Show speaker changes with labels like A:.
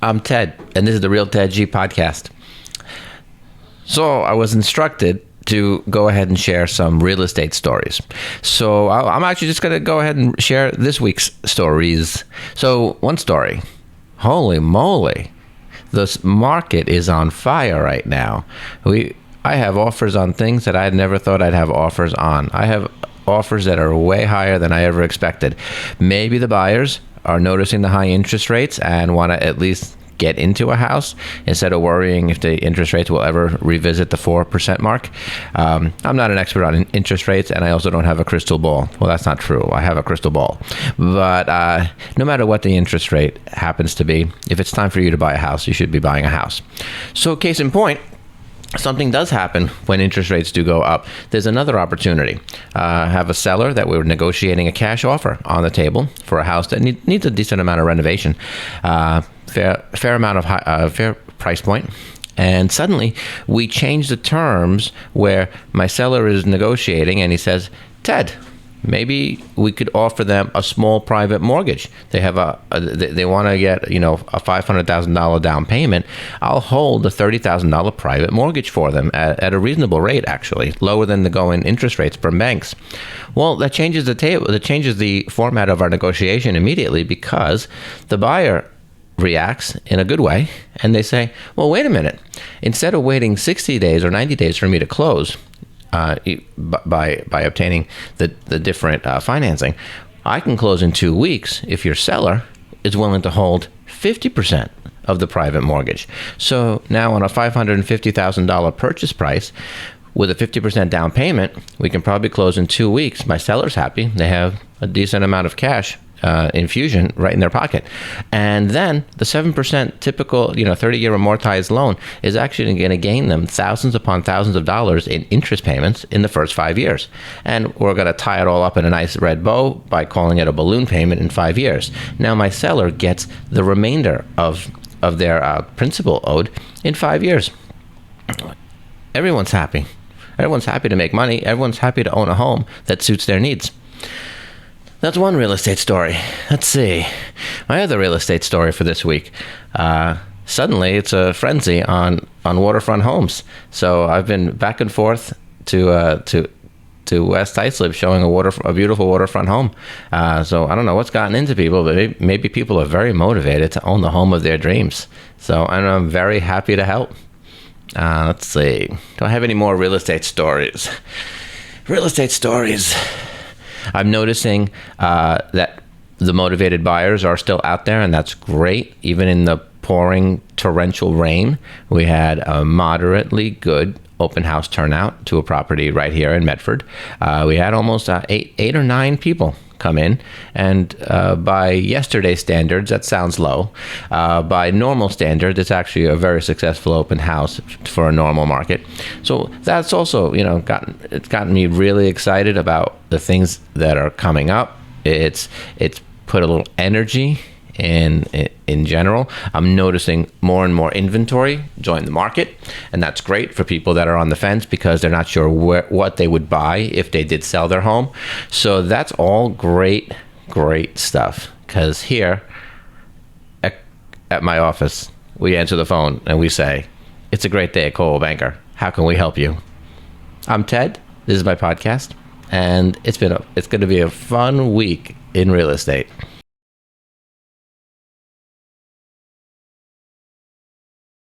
A: I'm Ted, and this is the Real Ted G podcast. So I was instructed to go ahead and share some real estate stories. So I'm actually just going to go ahead and share this week's stories. So one story. Holy moly. This market is on fire right now. I have offers on things that I never thought I'd have offers on. I have offers that are way higher than I ever expected. Maybe the buyers are noticing the high interest rates and want to at least get into a house instead of worrying if the interest rates will ever revisit the 4% mark. I'm not an expert on interest rates, and I also don't have a crystal ball. Well, that's not true. I have a crystal ball. But no matter what the interest rate happens to be, if it's time for you to buy a house, you should be buying a house. So case in point, something does happen when interest rates do go up. There's another opportunity. I have a seller that we're negotiating a cash offer on the table for a house that needs a decent amount of renovation, fair amount of fair price point. And suddenly we change the terms where my seller is negotiating, and he says, "Ted, maybe we could offer them a small private mortgage. They have they want to get, a $500,000 down payment. I'll hold a $30,000 private mortgage for them at a reasonable rate, actually, lower than the going interest rates from banks." Well, that changes the format of our negotiation immediately, because the buyer reacts in a good way, and they say, "Well, wait a minute. Instead of waiting 60 days or 90 days for me to close, by obtaining the different financing, I can close in 2 weeks if your seller is willing to hold 50% of the private mortgage." So now on a $550,000 purchase price with a 50% down payment, we can probably close in 2 weeks. My seller's happy. They have a decent amount of cash infusion right in their pocket. And then the 7% typical, 30-year amortized loan is actually going to gain them thousands upon thousands of dollars in interest payments in the first 5 years. And we're going to tie it all up in a nice red bow by calling it a balloon payment in 5 years. Now my seller gets the remainder of their principal owed in 5 years. Everyone's happy. Everyone's happy to make money. Everyone's happy to own a home that suits their needs. That's one real estate story. Let's see. My other real estate story for this week. Suddenly, it's a frenzy on waterfront homes. So I've been back and forth to West Islip showing a beautiful waterfront home. So I don't know what's gotten into people, but maybe people are very motivated to own the home of their dreams. So I'm very happy to help. Let's see. Do I have any more real estate stories? Real estate stories. I'm noticing that the motivated buyers are still out there, and that's great. Even in the pouring torrential rain, we had a moderately good open house turnout to a property right here in Medford. We had almost eight or nine people come in, and by yesterday's standards, that sounds low. By normal standards, it's actually a very successful open house for a normal market. So that's also, gotten me really excited about the things that are coming up. It's put a little energy in general. I'm noticing more and more inventory join the market, and that's great for people that are on the fence because they're not sure what they would buy if they did sell their home. So that's all great stuff, because here at my office, we answer the phone and we say, "It's a great day at Coldwell Banker. How can we help you?" I'm Ted. This is my podcast, and it's going to be a fun week in real estate.